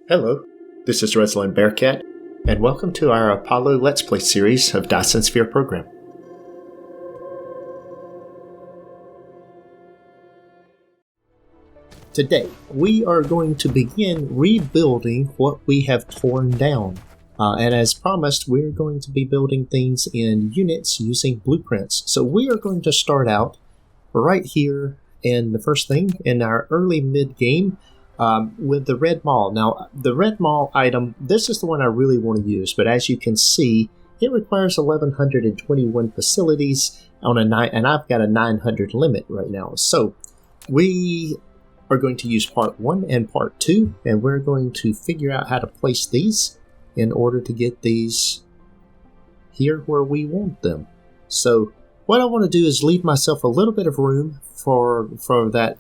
Hello, this is ResilanBearcat, and welcome to our Apollo Let's Play series of Dyson Sphere Program. Today, we are going to begin rebuilding what we have torn down. And as promised, we're going to be building things in units using blueprints. So we are going to start out right here in the first thing in our early mid-game. With the red mall. Now, the red mall item, this is the one I really want to use, but as you can see, it requires 1,121 facilities on a 9, and I've got a 900 limit right now. So, we are going to use part 1 and part 2, and we're going to figure out how to place these in order to get these here where we want them. So, what I want to do is leave myself a little bit of room for that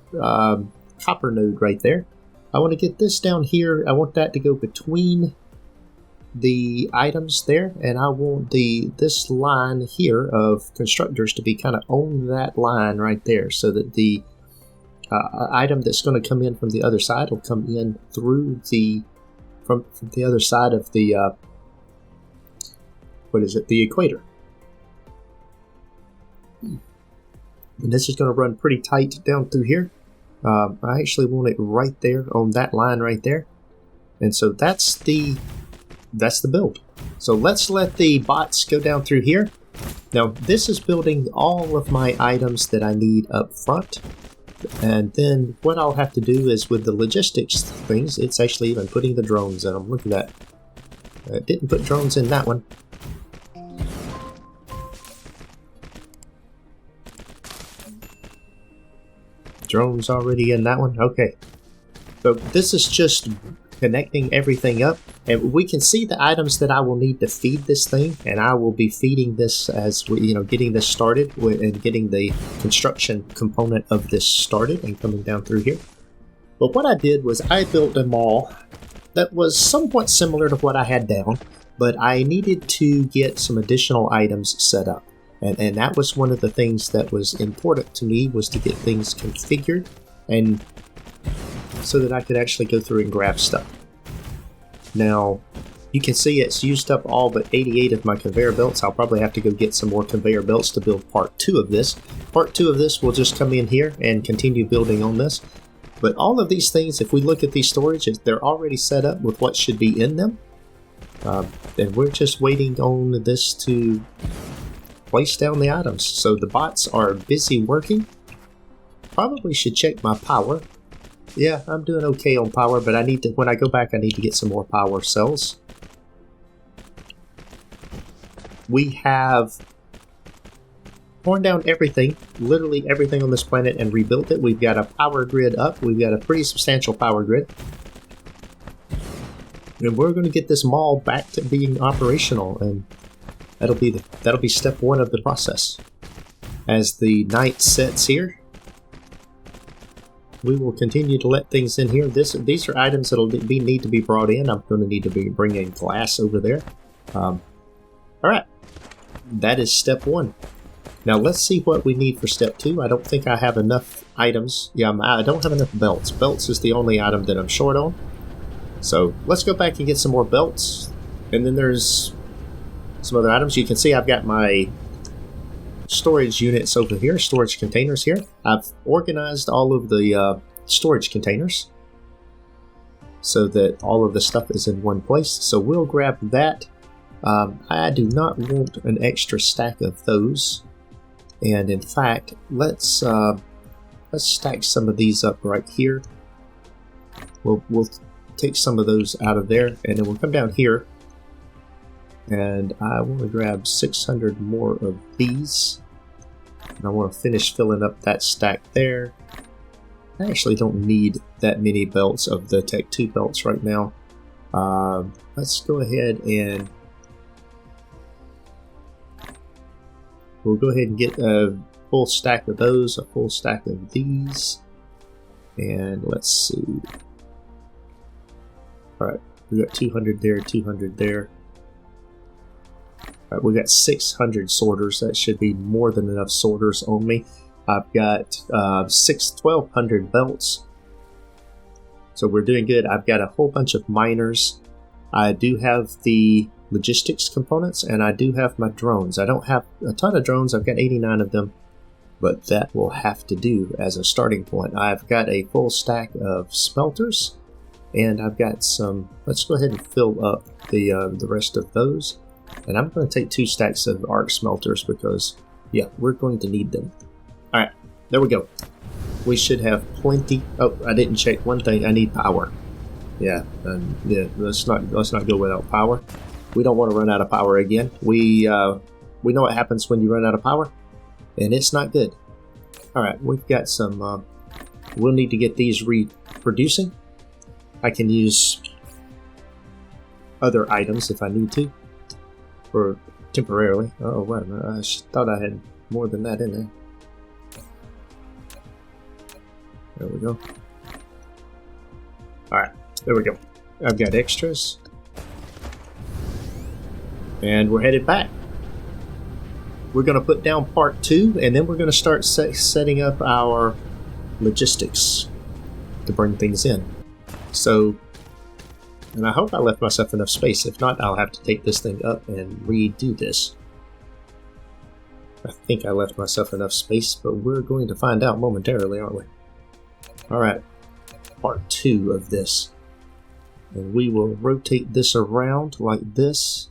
copper node right there. I want to get this down here. I want that to go between the items there, and I want this line here of constructors to be kind of on that line right there, so that the item that's going to come in from the other side will come in through from the other side of the the equator. And this is going to run pretty tight down through here. I actually want it right there on that line right there, and so that's the build. So let's let the bots go down through here. Now this is building all of my items that I need up front, and then what I'll have to do is with the logistics things, it's actually even putting the drones in them. Look at that. I didn't put drones in that one. Drones already in that one. Okay, so this is just connecting everything up, and we can see the items that I will need to feed this thing, and I will be feeding this as we, getting this started and getting the construction component of this started and coming down through here. But what I did was I built a mall that was somewhat similar to what I had down, but I needed to get some additional items set up. And that was one of the things that was important to me, was to get things configured, and so that I could actually go through and grab stuff. Now, you can see it's used up all but 88 of my conveyor belts. I'll probably have to go get some more conveyor belts to build part 2 of this. Part 2 of this will just come in here and continue building on this. But all of these things, if we look at these storages, they're already set up with what should be in them. And we're just waiting on this to place down the items. So the bots are busy working. Probably should check my power. Yeah, I'm doing okay on power, but when I go back, I need to get some more power cells. We have torn down everything, literally everything on this planet, and rebuilt it. We've got a power grid up. We've got a pretty substantial power grid. And we're going to get this mall back to being operational, and that'll be step 1 of the process. As the night sets here, we will continue to let things in here. These are items that'll need to be brought in. I'm going to need to be bringing glass over there. Alright, that is step 1. Now let's see what we need for step 2. I don't think I have enough items. Yeah, I don't have enough belts. Belts is the only item that I'm short on. So let's go back and get some more belts. And then there's some other items. You can see I've got my storage units over here, storage containers here. I've organized all of the storage containers so that all of the stuff is in one place. So we'll grab that. I do not want an extra stack of those. And in fact, let's stack some of these up right here. We'll take some of those out of there, and then we'll come down here. And I want to grab 600 more of these. And I want to finish filling up that stack there. I actually don't need that many belts of the Tech 2 belts right now. Let's go ahead and we'll go ahead and get a full stack of those, a full stack of these. And let's see. Alright, we got 200 there, 200 there. Alright, we got 600 sorters. That should be more than enough sorters on me. I've got 1,200 belts. So we're doing good. I've got a whole bunch of miners. I do have the logistics components, and I do have my drones. I don't have a ton of drones. I've got 89 of them, but that will have to do as a starting point. I've got a full stack of smelters, and I've got some. Let's go ahead and fill up the rest of those, and I'm going to take 2 stacks of arc smelters because, yeah, we're going to need them. All right, there we go. We should have plenty. Oh, I didn't check one thing. I need power. Yeah, let's not go without power. We don't want to run out of power again. We know what happens when you run out of power, and it's not good. All right, we've got some. We'll need to get these reproducing. I can use other items if I need to, for temporarily. Oh, wait a minute! I thought I had more than that in there. There we go. All right, there we go. I've got extras. And we're headed back. We're going to put down part 2, and then we're going to start setting up our logistics to bring things in. So, and I hope I left myself enough space. If not, I'll have to take this thing up and redo this. I think I left myself enough space, but we're going to find out momentarily, aren't we? Alright, part 2 of this. And we will rotate this around like this.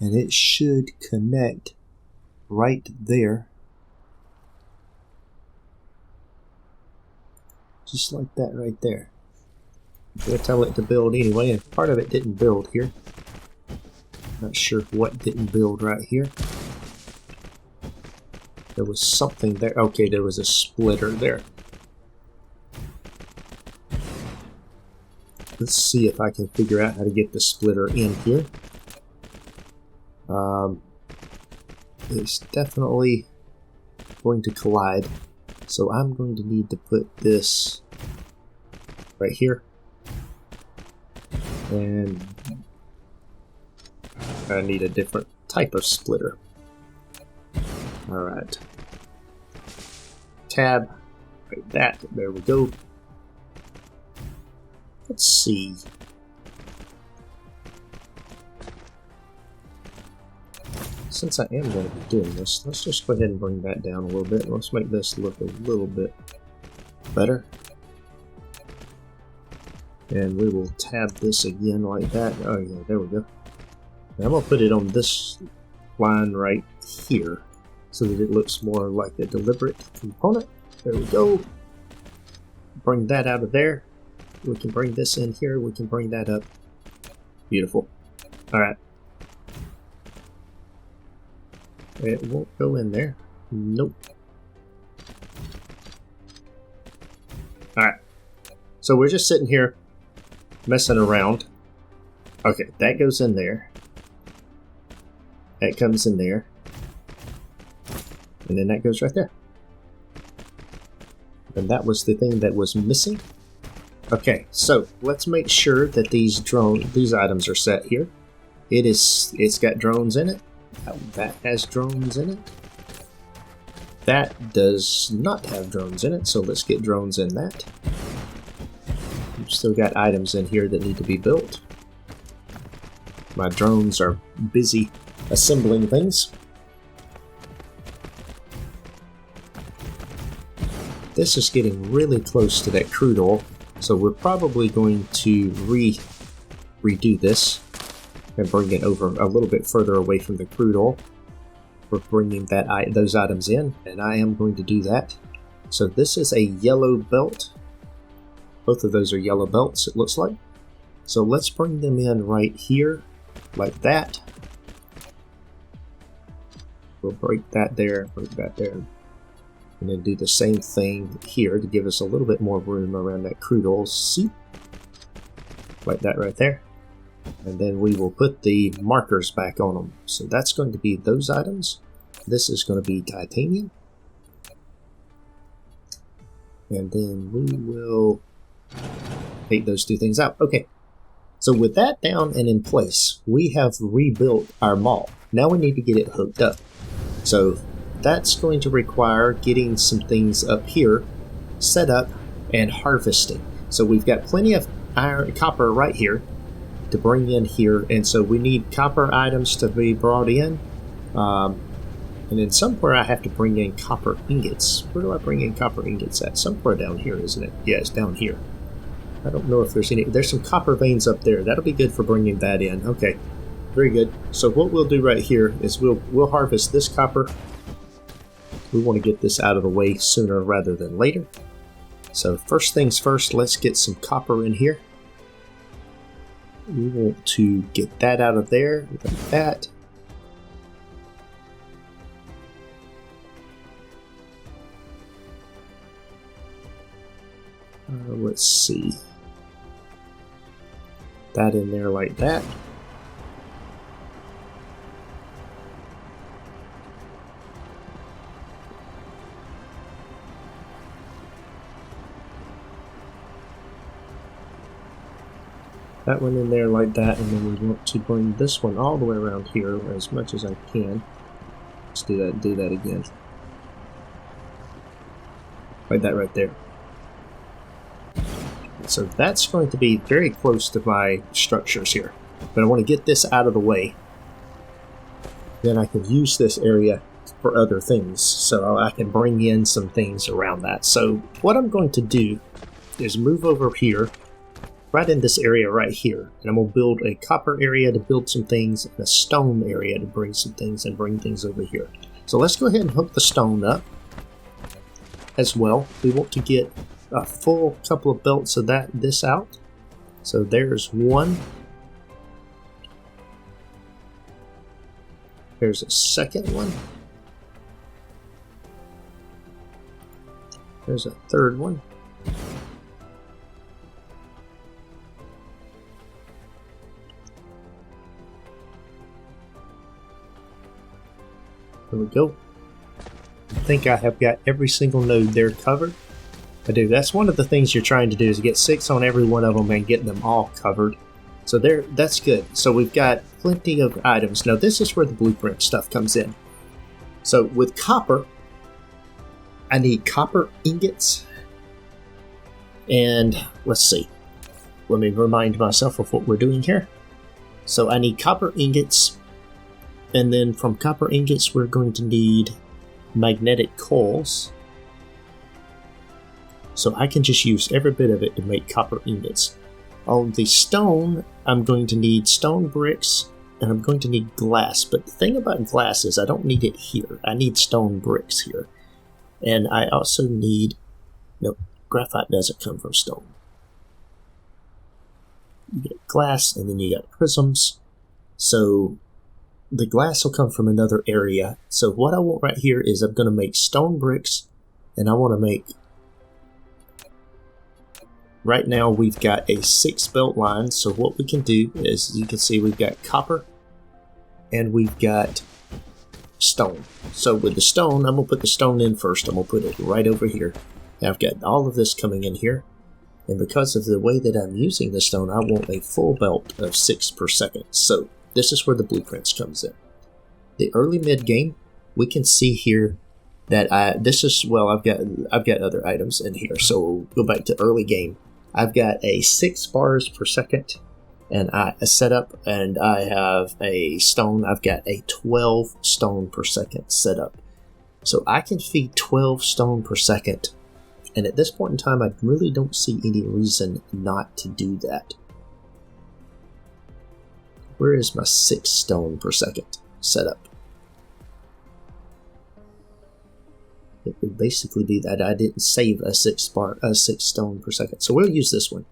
And it should connect right there. Just like that right there. We'll tell it to build anyway, and part of it didn't build here. Not sure what didn't build right here. There was something there. Okay, there was a splitter there. Let's see if I can figure out how to get the splitter in here. It's definitely going to collide, so I'm going to need to put this right here, and I need a different type of splitter. Alright, tab, like that, there we go. Let's see. Since I am going to be doing this, let's just go ahead and bring that down a little bit. Let's make this look a little bit better. And we will tab this again like that. Oh yeah, there we go. Now I'm going to put it on this line right here so that it looks more like a deliberate component. There we go. Bring that out of there. We can bring this in here. We can bring that up. Beautiful. Alright. It won't go in there. Nope. Alright. So we're just sitting here messing around. Okay, that goes in there. That comes in there. And then that goes right there. And that was the thing that was missing. Okay, so let's make sure that these items are set here. It's got drones in it. That has drones in it. That does not have drones in it, so let's get drones in that. We've still got items in here that need to be built. My drones are busy assembling things. This is getting really close to that crude oil, so we're probably going to redo this and bring it over a little bit further away from the crude oil. We're bringing those items in, and I am going to do that. So this is a yellow belt. Both of those are yellow belts, it looks like. So let's bring them in right here, like that. We'll break that there, break that there. And then do the same thing here to give us a little bit more room around that crude oil seat. Like that right there. And then we will put the markers back on them. So that's going to be those items. This is going to be titanium. And then we will take those two things out. Okay. So with that down and in place, we have rebuilt our mall. Now we need to get it hooked up. So that's going to require getting some things up here set up and harvesting. So we've got plenty of copper right here to bring in here, and so we need copper items to be brought in. And then somewhere I have to bring in copper ingots. Where do I bring in copper ingots at? Somewhere down here, isn't it? Yeah, it's down here. I don't know if there's any. There's some copper veins up there. That'll be good for bringing that in. Okay, very good. So what we'll do right here is we'll harvest this copper. We want to get this out of the way sooner rather than later. So first things first, let's get some copper in here. We want to get that out of there, like that. Let's see. That in there like that. That one in there like that, and then we want to bring this one all the way around here as much as I can. Let's do that again. Like that right there. So that's going to be very close to my structures here. But I want to get this out of the way. Then I can use this area for other things. So I can bring in some things around that. So what I'm going to do is move over here, right in this area right here. And I'm going to build a copper area to build some things, and a stone area to bring some things and bring things over here. So let's go ahead and hook the stone up as well. We want to get a full couple of belts of this out. So there's one. There's a second one. There's a third one. There we go. I think I have got every single node there covered. I do. That's one of the things you're trying to do, is get 6 on every one of them and get them all covered. So that's good. So we've got plenty of items. Now this is where the blueprint stuff comes in. So with copper, I need copper ingots. And let's see. Let me remind myself of what we're doing here. So I need copper ingots. And then from copper ingots, we're going to need magnetic coils. So I can just use every bit of it to make copper ingots. On the stone, I'm going to need stone bricks, and I'm going to need glass. But the thing about glass is I don't need it here. I need stone bricks here. And I also need... No, graphite doesn't come from stone. You get glass, and then you got prisms. So the glass will come from another area. So what I want right here is I'm going to make stone bricks, and I want to make... Right now we've got a 6 belt line, so what we can do is, you can see we've got copper and we've got stone. So with the stone, I'm going to put the stone in first. I'm going to put it right over here. Now I've got all of this coming in here, and because of the way that I'm using the stone, I want a full belt of 6 per second. So this is where the blueprints comes in. The early mid game, we can see here that I've got other items in here. So we'll go back to early game. I've got a 6 bars per second and a setup, and I have a stone. I've got a 12 stone per second setup. So I can feed 12 stone per second. And at this point in time, I really don't see any reason not to do that. Where is my 6 stone per second setup? It would basically be that I didn't save a 6 stone per second. So we'll use this one.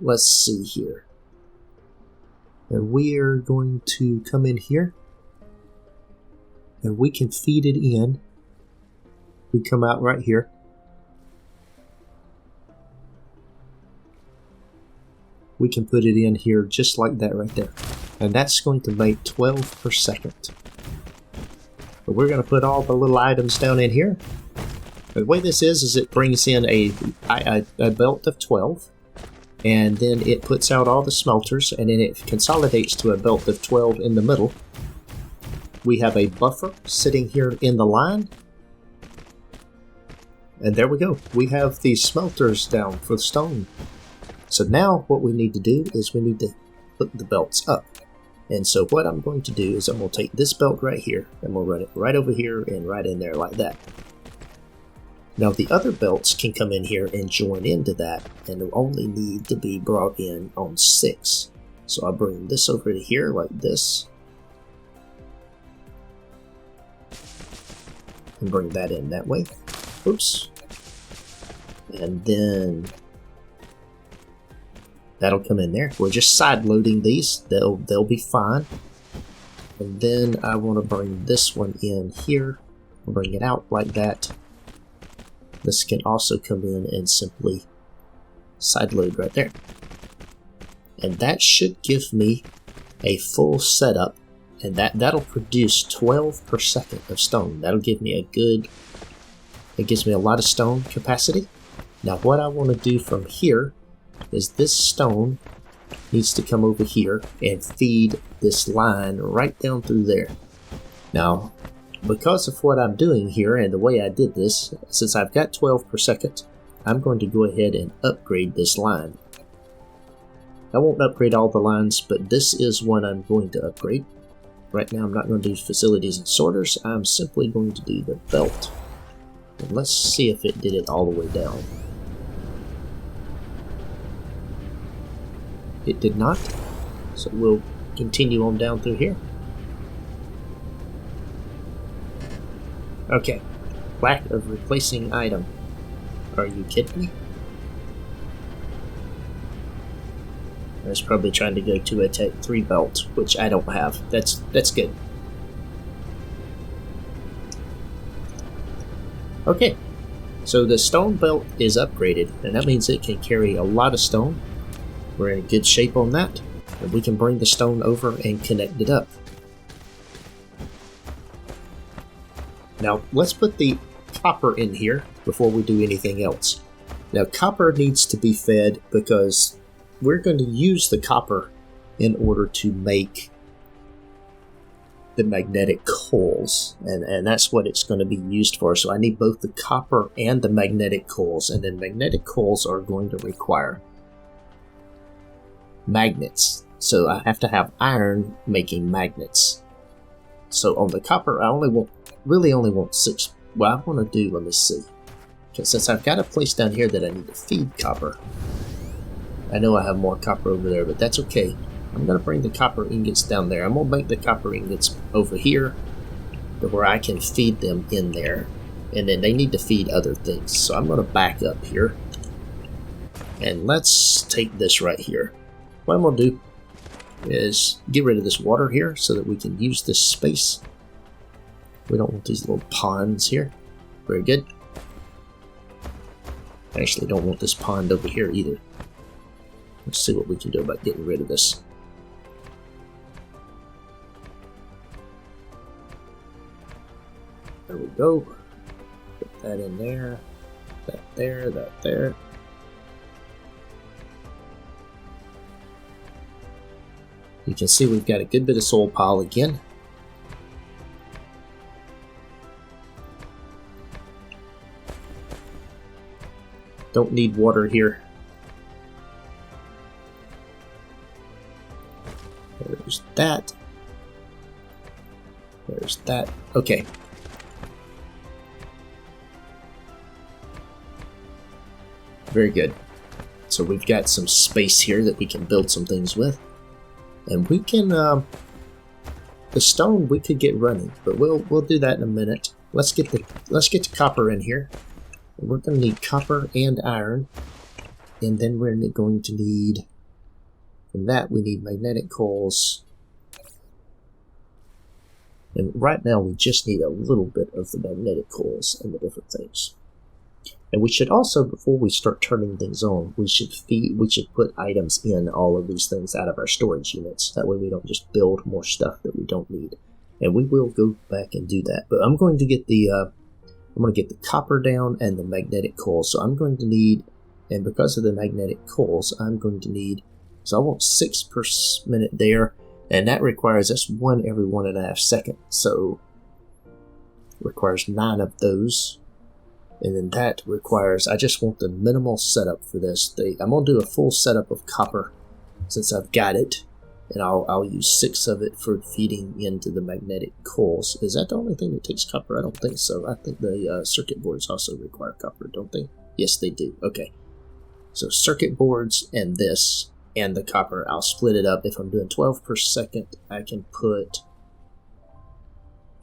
Let's see here. And we are going to come in here. And we can feed it in. We come out right here. We can put it in here just like that right there. And that's going to make 12 per second. But we're going to put all the little items down in here. The way this is it brings in a belt of 12. And then it puts out all the smelters. And then it consolidates to a belt of 12 in the middle. We have a buffer sitting here in the line. And there we go. We have the smelters down for the stone. So now what we need to do is we need to put the belts up. And so what I'm going to do is I'm going to take this belt right here and we'll run it right over here and right in there like that. Now the other belts can come in here and join into that, and they'll only need to be brought in on 6. So I'll bring this over to here like this. And bring that in that way. Oops. And then that'll come in there. We're just side loading these. They'll be fine. And then I want to bring this one in here. Bring it out like that. This can also come in and simply side load right there. And that should give me a full setup, and that'll produce 12 per second of stone. That'll give me it gives me a lot of stone capacity. Now what I want to do from here is this stone needs to come over here and feed this line right down through there. Now, because of what I'm doing here and the way I did this, since I've got 12 per second, I'm going to go ahead and upgrade this line. I won't upgrade all the lines, but this is one I'm going to upgrade. Right now I'm not going to do facilities and sorters, I'm simply going to do the belt. And let's see if it did it all the way down. It did not, so we'll continue on down through here. Okay, lack of replacing item. Are you kidding me? I was probably trying to go to a Tech 3 belt, which I don't have. That's good. Okay, so the stone belt is upgraded, and that means it can carry a lot of stone. We're in good shape on that, and we can bring the stone over and connect it up. Now, let's put the copper in here before we do anything else. Now, copper needs to be fed because we're going to use the copper in order to make the magnetic coils, and that's what it's going to be used for. So I need both the copper and the magnetic coils, and then magnetic coils are going to require magnets. So I have to have iron making magnets. So on the copper, I really only want 6. What I want to do, let me see. Because since I've got a place down here that I need to feed copper, I know I have more copper over there, but that's okay. I'm going to bring the copper ingots down there. I'm going to make the copper ingots over here to where I can feed them in there. And then they need to feed other things. So I'm going to back up here. And let's take this right here. What I'm going to do is get rid of this water here so that we can use this space. We don't want these little ponds here. Very good. I actually don't want this pond over here either. Let's see what we can do about getting rid of this. There we go. Put that in there. That there, that there. You can see we've got a good bit of soil pile again. Don't need water here. There's that. There's that. Okay. Very good. So we've got some space here that we can build some things with. And we can, the stone we could get running, but we'll do that in a minute. Let's get the copper in here. We're going to need copper and iron, and then we're going to need, from that we need magnetic coils. And right now we just need a little bit of the magnetic coils and the different things. And we should also, before we start turning things on, we should put items in all of these things out of our storage units. That way we don't just build more stuff that we don't need. And we will go back and do that. But I'm going to get the copper down and the magnetic coils. So I'm going to need, and because of the magnetic coils, I'm going to need, so I want 6 per minute there, and that requires, that's 1 every 1.5 seconds. So it requires 9 of those. And then that requires, I just want the minimal setup for this. I'm going to do a full setup of copper since I've got it. And I'll use 6 of it for feeding into the magnetic coils. Is that the only thing that takes copper? I don't think so. I think the circuit boards also require copper, don't they? Yes, they do. Okay. So circuit boards and this and the copper, I'll split it up. If I'm doing 12 per second, I could put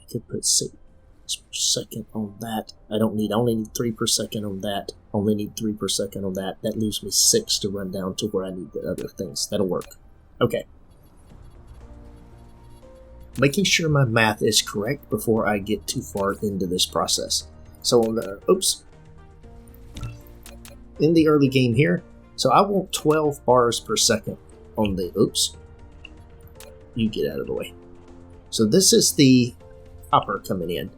6 per second on that. I only need 3 per second on that. Only need 3 per second on that. That leaves me 6 to run down to where I need the other things. That'll work. Okay. Making sure my math is correct before I get too far into this process. So on the, in the early game here, so I want 12 bars per second on the, you get out of the way. So this is the copper coming in.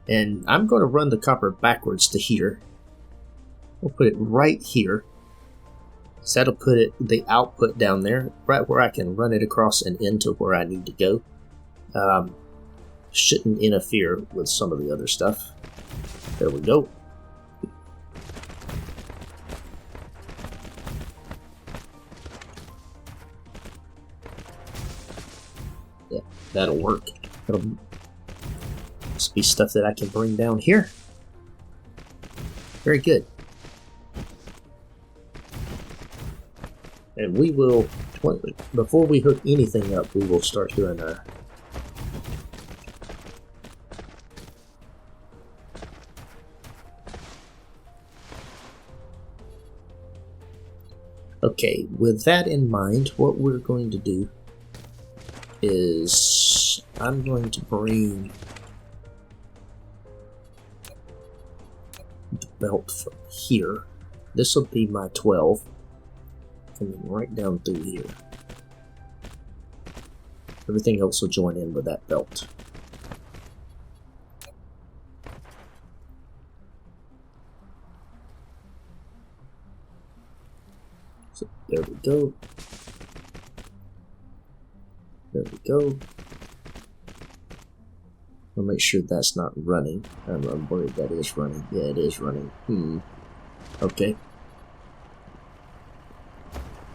And I'm going to run the copper backwards to here. We'll put it right here. So that'll put the output down there, right where I can run it across and into where I need to go. Shouldn't interfere with some of the other stuff. There we go. Yeah, that'll work. That'll just be stuff that I can bring down here. Very good. And we will, before we hook anything up, we will start doing our okay, with that in mind, what we're going to do is I'm going to bring the belt from here. This will be my 12, coming right down through here. Everything else will join in with that belt. So there we go. There we go. I'll make sure that's not running. I'm worried that is running. Yeah, it is running. Okay.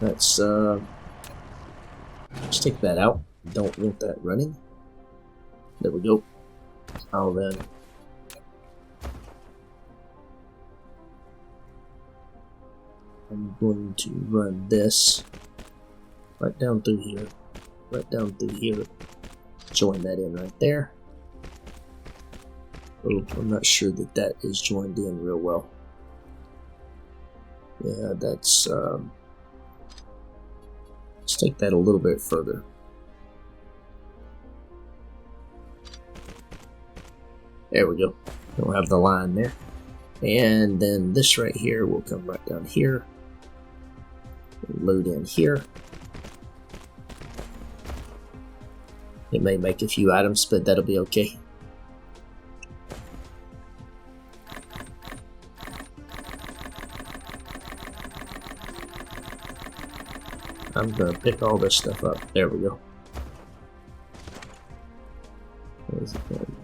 Let's take that out. Don't want that running. There we go. I'll then I'm going to run this right down through here, right down through here. Join that in right there. Oh, I'm not sure that that is joined in real well. Yeah, that's let's take that a little bit further. There we go. We'll have the line there. And then this right here will come right down here. Load in here. It may make a few items, but that'll be okay. I'm gonna pick all this stuff up. There we go.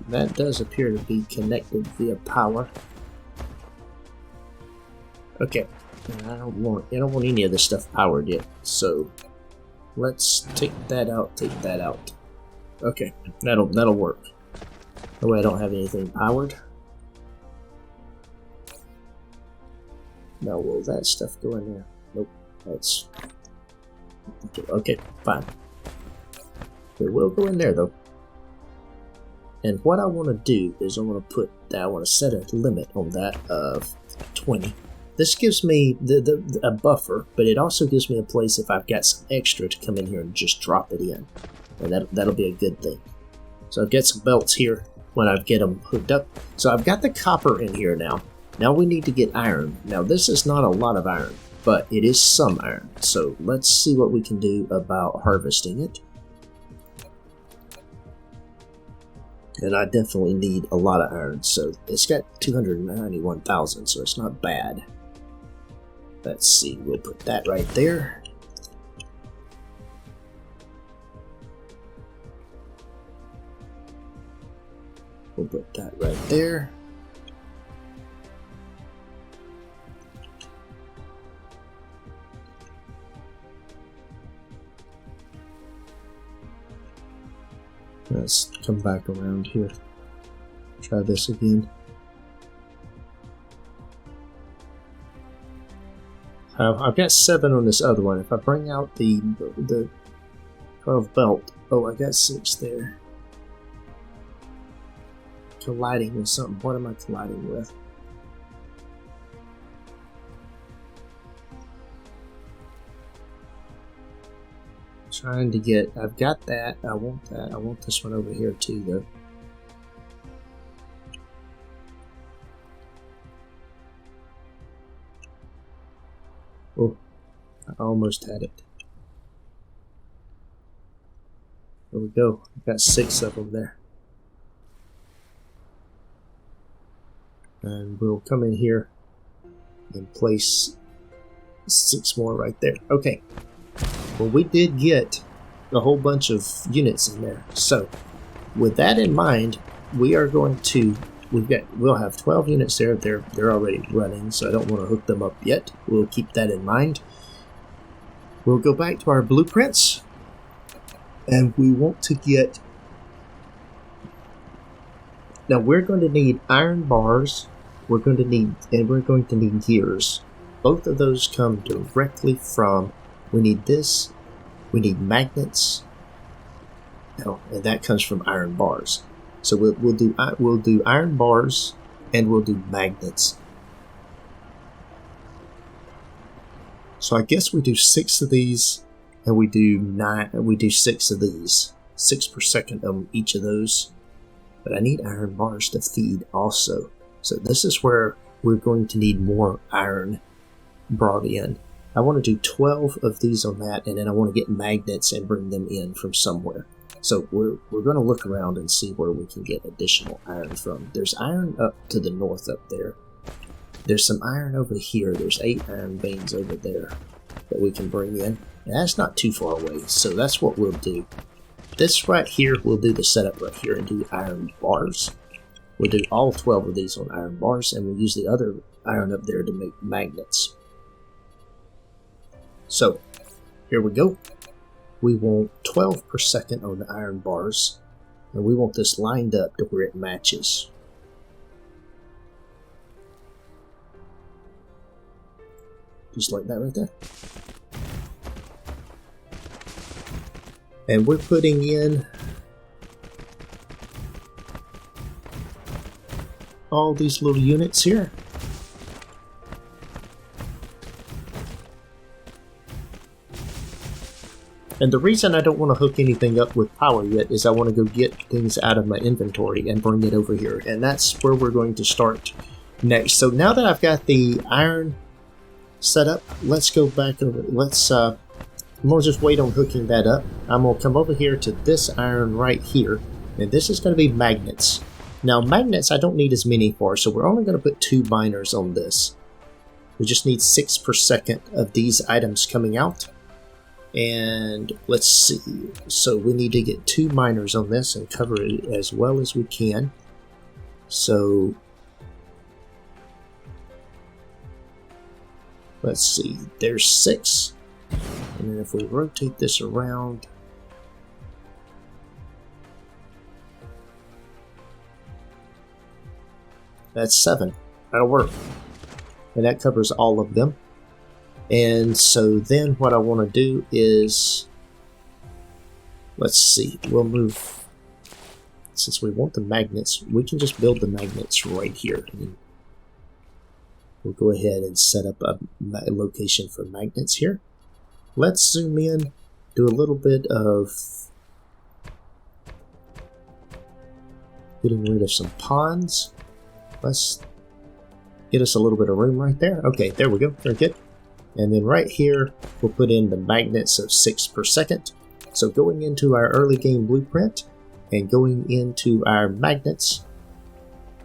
That does appear to be connected via power. Okay. I don't want any of this stuff powered yet, so let's take that out, take that out. Okay, that'll work. That way I don't have anything powered. Now will that stuff go in there? Nope, that's okay, fine. It will go in there though. And what I want to do is I want to set a limit on that of 20. This gives me a buffer, but it also gives me a place if I've got some extra to come in here and just drop it in. And that'll be a good thing. So I've got some belts here when I get them hooked up. So I've got the copper in here now. Now we need to get iron. Now this is not a lot of iron, but it is some iron. So let's see what we can do about harvesting it. And I definitely need a lot of iron. So it's got 291,000, so it's not bad. Let's see, we'll put that right there. We'll put that right there. Let's come back around here. Try this again. I've got 7 on this other one. If I bring out the 12 belt, oh, I got 6 there. Colliding with something. What am I colliding with? Trying to get. I've got that. I want that. I want this one over here too, though. Oh, I almost had it. There we go. I've got 6 of them there. And we'll come in here and place 6 more right there. Okay. Well, we did get a whole bunch of units in there. So, with that in mind, we are going to. We'll have 12 units there. They're already running, so I don't want to hook them up yet. We'll keep that in mind. We'll go back to our blueprints, and we want to get. Now we're going to need iron bars. We're going to need gears. Both of those come directly from. We need this. We need magnets. Oh, and that comes from iron bars. So we'll do iron bars and we'll do magnets. So I guess we do 6 of these and we do 6 of these. 6 per second on each of those. But I need iron bars to feed also. So this is where we're going to need more iron brought in. I want to do 12 of these on that, and then I want to get magnets and bring them in from somewhere. So we're going to look around and see where we can get additional iron from. There's iron up to the north up there. There's some iron over here. There's 8 iron veins over there that we can bring in. And that's not too far away, so that's what we'll do. This right here, we'll do the setup right here and do iron bars. We'll do all 12 of these on iron bars, and we'll use the other iron up there to make magnets. So, here we go. We want 12 per second on the iron bars, and we want this lined up to where it matches. Just like that right there. And we're putting in all these little units here. And the reason I don't want to hook anything up with power yet is I want to go get things out of my inventory and bring it over here. And that's where we're going to start next. So now that I've got the iron set up, let's go back over. I'm going to just wait on hooking that up. I'm going to come over here to this iron right here. And this is going to be magnets. Now magnets I don't need as many for, so we're only going to put 2 miners on this. We just need 6 per second of these items coming out. And let's see, so we need to get 2 miners on this and cover it as well as we can. So let's see, there's 6, and then if we rotate this around, that's 7. That'll work, and that covers all of them. And so then what I want to do is, let's see, we'll move, since we want the magnets, we can just build the magnets right here. And we'll go ahead and set up a location for magnets here. Let's zoom in, do a little bit of getting rid of some ponds. Let's get us a little bit of room right there. Okay, there we go, very good. And then right here, we'll put in the magnets of 6 per second. So going into our early game blueprint and going into our magnets.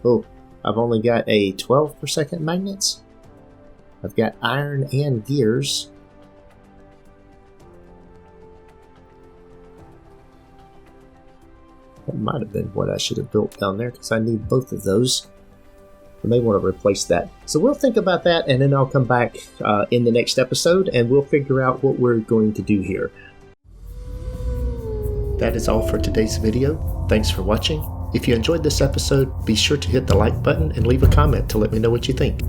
Oh, I've only got a 12 per second magnets. I've got iron and gears. That might have been what I should have built down there because I need both of those. I may want to replace that. So we'll think about that, and then I'll come back in the next episode and we'll figure out what we're going to do here. That is all for today's video. Thanks for watching. If you enjoyed this episode, be sure to hit the like button and leave a comment to let me know what you think.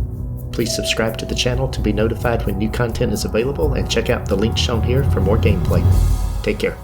Please subscribe to the channel to be notified when new content is available, and check out the link shown here for more gameplay. Take care.